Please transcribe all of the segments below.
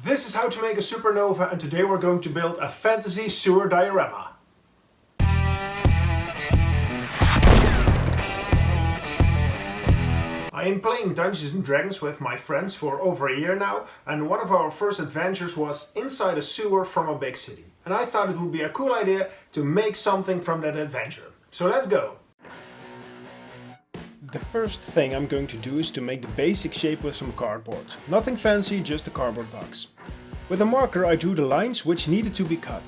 This is How to Make a Supernova, and today we're going to build a fantasy sewer diorama. I am playing Dungeons & Dragons with my friends for over a year now, and one of our first adventures was inside a sewer from a big city. And I thought it would be a cool idea to make something from that adventure. So let's go! The first thing I'm going to do is to make the basic shape with some cardboard. Nothing fancy, just a cardboard box. With a marker I drew the lines which needed to be cut.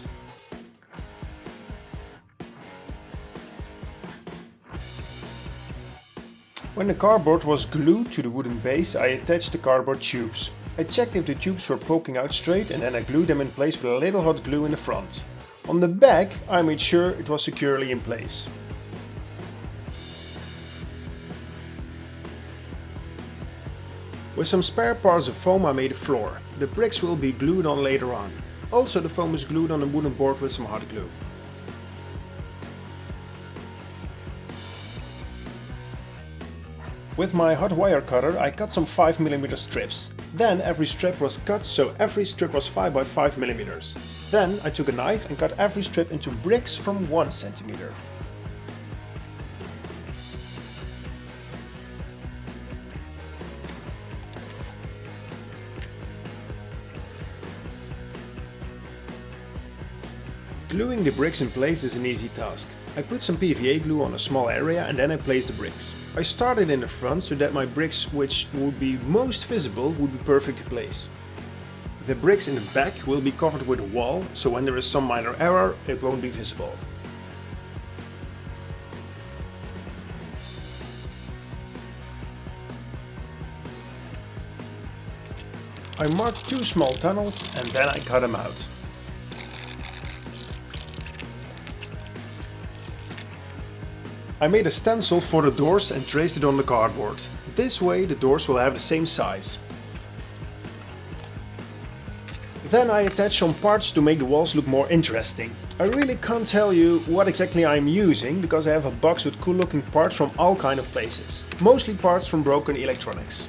When the cardboard was glued to the wooden base, I attached the cardboard tubes. I checked if the tubes were poking out straight and then I glued them in place with a little hot glue in the front. On the back I made sure it was securely in place. With some spare parts of foam I made a floor. The bricks will be glued on later on. Also the foam is glued on a wooden board with some hot glue. With my hot wire cutter I cut some 5mm strips. Then every strip was cut so every strip was 5 by 5mm. Then I took a knife and cut every strip into bricks from 1 cm. Gluing the bricks in place is an easy task. I put some PVA glue on a small area and then I placed the bricks. I started in the front so that my bricks which would be most visible would be perfectly placed. The bricks in the back will be covered with a wall, so when there is some minor error it won't be visible. I marked 2 small tunnels and then I cut them out. I made a stencil for the doors and traced it on the cardboard. This way the doors will have the same size. Then I attached some parts to make the walls look more interesting. I really can't tell you what exactly I'm using because I have a box with cool looking parts from all kind of places. Mostly parts from broken electronics.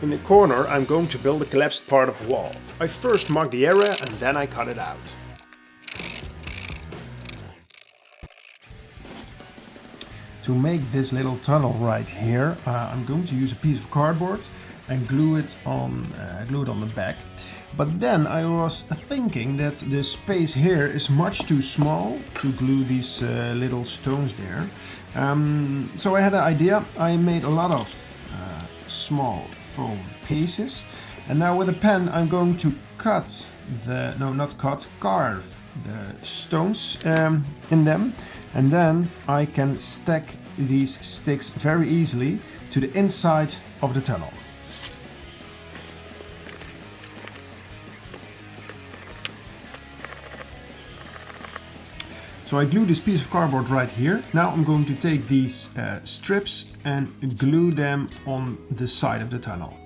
In the corner I'm going to build a collapsed part of the wall. I first marked the area and then I cut it out. To make this little tunnel right here, I'm going to use a piece of cardboard and glue it on the back. But then I was thinking that the space here is much too small to glue these little stones there. So I had an idea. I made a lot of small foam pieces, and now with a pen I'm going to carve the stones in them, and then I can stack these sticks very easily to the inside of the tunnel. So I glue this piece of cardboard right here. Now I'm going to take these strips and glue them on the side of the tunnel.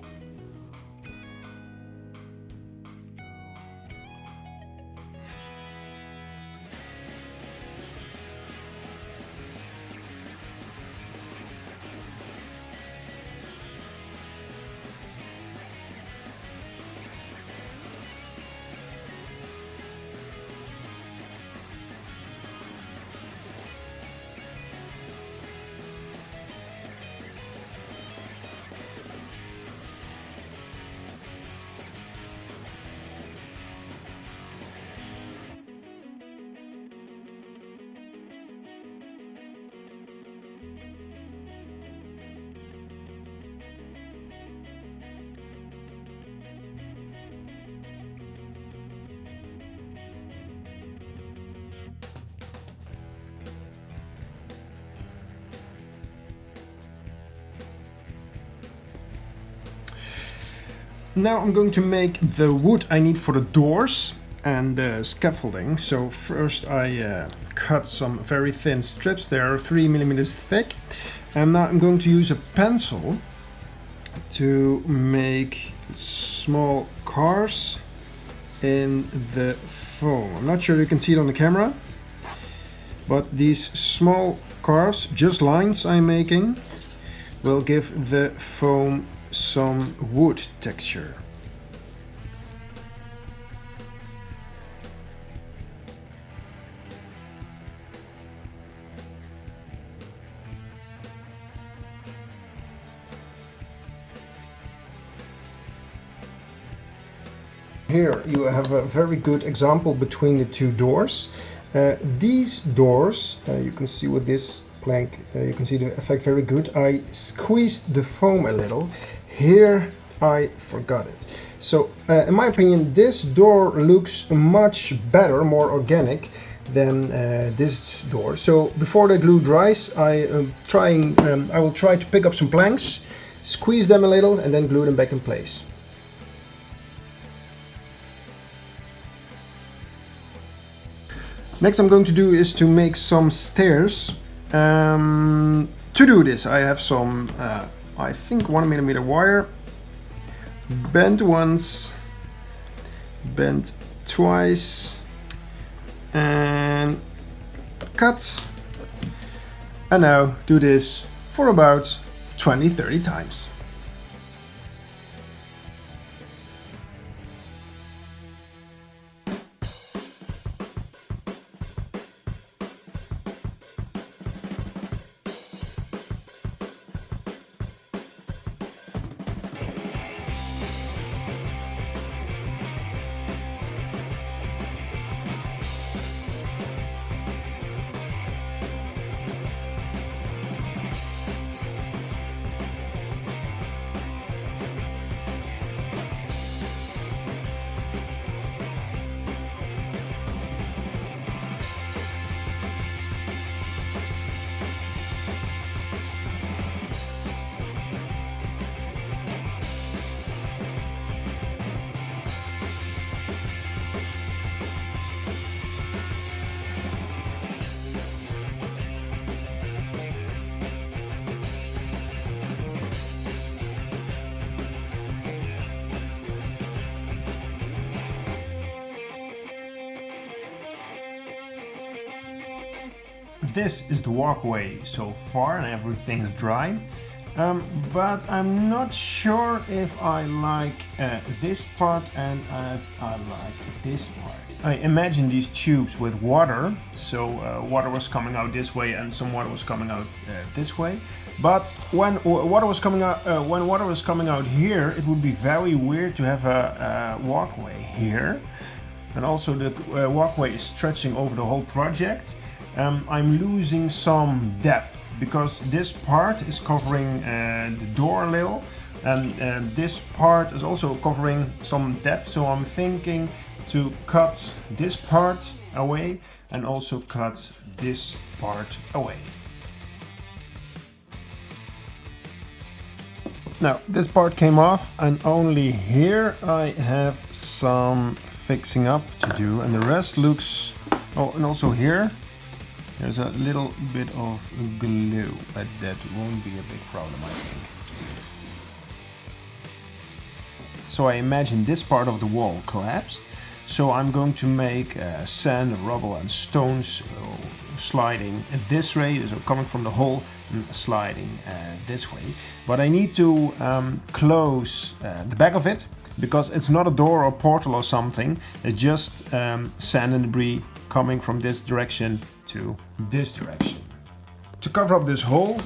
Now I'm going to make the wood I need for the doors and the scaffolding. So first I cut some very thin strips. They are 3mm thick. And now I'm going to use a pencil to make small cars in the foam. I'm not sure you can see it on the camera, But these small carves, just lines I'm making, will give the foam some wood texture. Here you have a very good example between the two doors. These doors, you can see with this plank, you can see the effect very good. I squeezed the foam a little. Here I forgot it. So in my opinion, this door looks much better, more organic than this door. So before the glue dries, I will try to pick up some planks, squeeze them a little, and then glue them back in place. Next I'm going to do is to make some stairs. To do this I have some, I think 1mm wire, bent once, bent twice, and cut. And now do this for about 20-30 times. This is the walkway so far and everything is dry, but I'm not sure if I like this part and if I like this part. I imagine these tubes with water, so water was coming out this way and some water was coming out this way. But when water was coming out here, it would be very weird to have a walkway here, and also the walkway is stretching over the whole project. I'm losing some depth because this part is covering the door a little, and this part is also covering some depth, so I'm thinking to cut this part away and also cut this part away. Now this part came off and only here I have some fixing up to do, and the rest looks, oh, and also here there's a little bit of glue, but that won't be a big problem, I think. So I imagine this part of the wall collapsed, so I'm going to make sand, rubble and stones sliding this way, so coming from the hole and sliding this way. But I need to close the back of it, because it's not a door or portal or something, it's just sand and debris coming from this direction to this direction. To cover up this hole,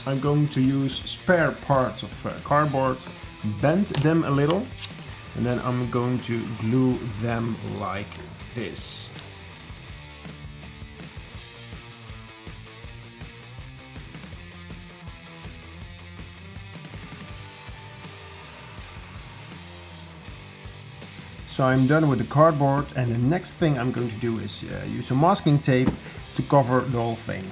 I'm going to use spare parts of cardboard, bend them a little, and then I'm going to glue them like this. So I'm done with the cardboard, and the next thing I'm going to do is use some masking tape to cover the whole thing.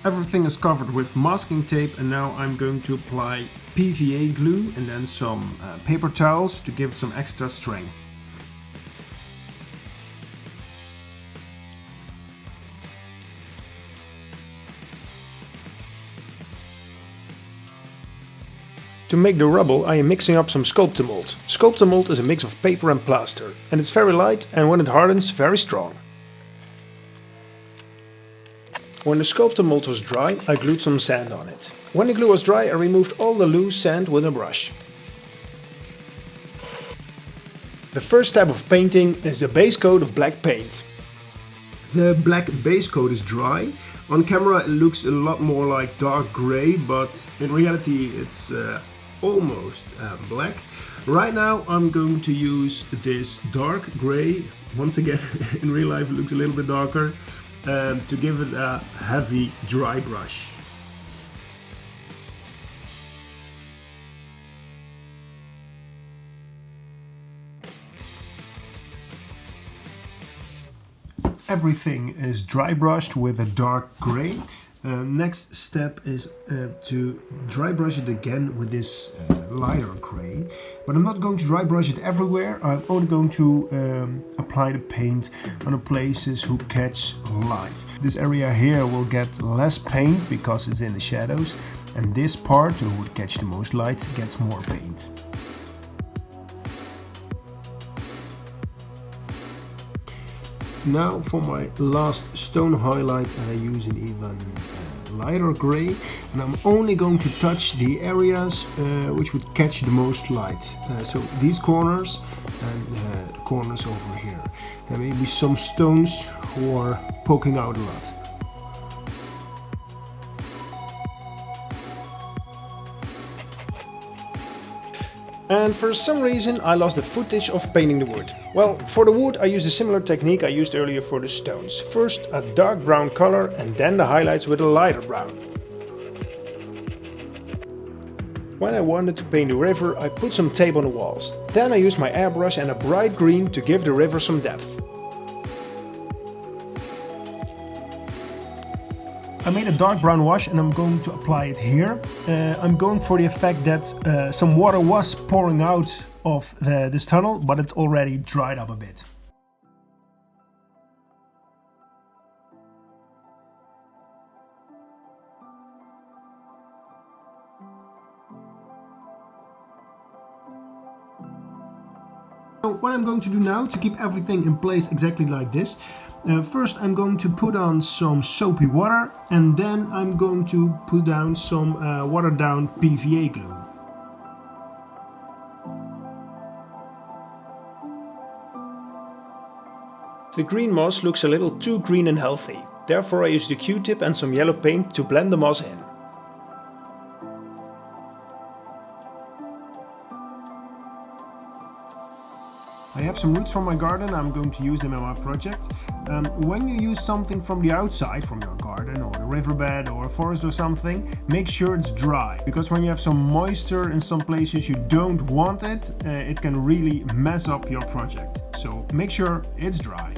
Everything is covered with masking tape, and now I'm going to apply PVA glue and then some paper towels to give some extra strength. To make the rubble I am mixing up some Sculptamold. Sculptamold is a mix of paper and plaster, and it's very light and when it hardens very strong. When the Sculptamold was dry I glued some sand on it. When the glue was dry I removed all the loose sand with a brush. The first step of painting is the base coat of black paint. The black base coat is dry. On camera it looks a lot more like dark grey, but in reality it's almost black. Right now I'm going to use this dark grey. Once again, in real life it looks a little bit darker, to give it a heavy dry brush. Everything is dry brushed with a dark grey. Next step is to dry brush it again with this lighter grey. But I'm not going to dry brush it everywhere. I'm only going to apply the paint on the places who catch light. This area here will get less paint because it's in the shadows, and this part, who would catch the most light, gets more paint. Now for my last stone highlight I use an even lighter grey, and I'm only going to touch the areas which would catch the most light. So these corners and the corners over here. There may be some stones who are poking out a lot. And for some reason I lost the footage of painting the wood. Well, for the wood I used a similar technique I used earlier for the stones. First a dark brown color and then the highlights with a lighter brown. When I wanted to paint the river I put some tape on the walls. Then I used my airbrush and a bright green to give the river some depth. I made a dark brown wash and I'm going to apply it here. I'm going for the effect that some water was pouring out of this tunnel, but it's already dried up a bit. So what I'm going to do now to keep everything in place exactly like this. First I'm going to put on some soapy water and then I'm going to put down some watered down PVA glue. The green moss looks a little too green and healthy, therefore I used a Q-tip and some yellow paint to blend the moss in. I have some roots from my garden, I'm going to use them in my project. When you use something from the outside, from your garden or the riverbed or a forest or something, make sure it's dry. Because when you have some moisture in some places you don't want it, it can really mess up your project. So make sure it's dry.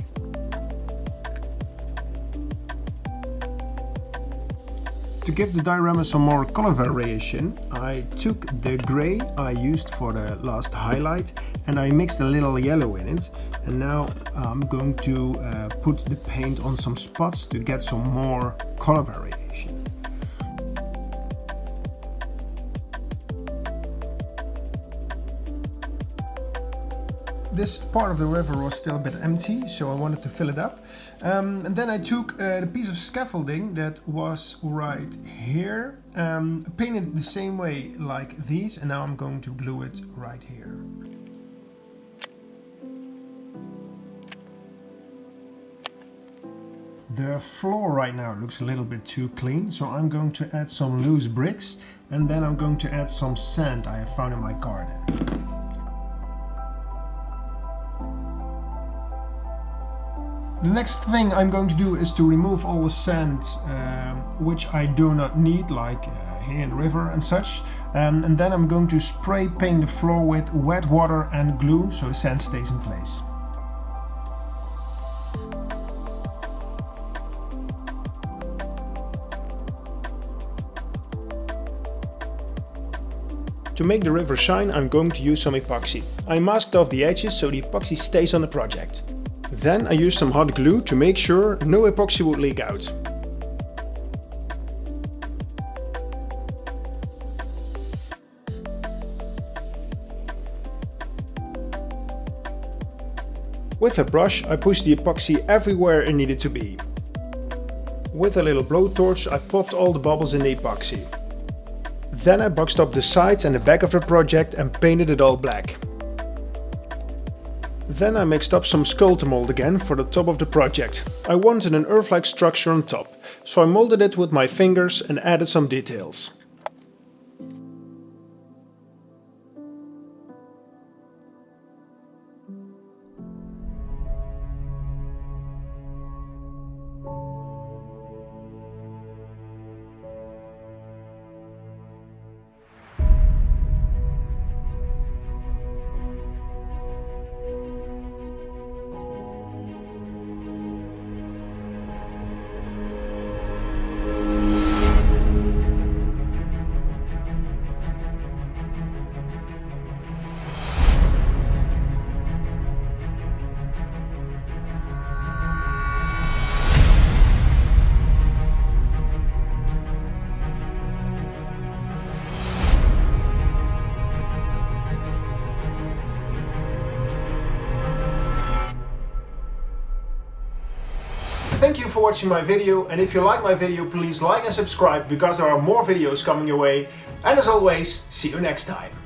To give the diorama some more color variation, I took the grey I used for the last highlight and I mixed a little yellow in it, and now I'm going to put the paint on some spots to get some more color variation. This part of the river was still a bit empty, so I wanted to fill it up. And then I took the piece of scaffolding that was right here, painted it the same way like these, and now I'm going to glue it right here. The floor right now looks a little bit too clean, so I'm going to add some loose bricks and then I'm going to add some sand I have found in my garden. The next thing I'm going to do is to remove all the sand which I do not need, like here in the river and such. And then I'm going to spray paint the floor with wet water and glue so the sand stays in place. To make the river shine, I'm going to use some epoxy. I masked off the edges so the epoxy stays on the project. Then I used some hot glue to make sure no epoxy would leak out. With a brush I pushed the epoxy everywhere it needed to be. With a little blowtorch I popped all the bubbles in the epoxy. Then I boxed up the sides and the back of the project and painted it all black. Then I mixed up some sculptor mold again for the top of the project. I wanted an earth-like structure on top, so I molded it with my fingers and added some details. Thank you for watching my video, and if you like my video, please like and subscribe because there are more videos coming your way. And as always, see you next time.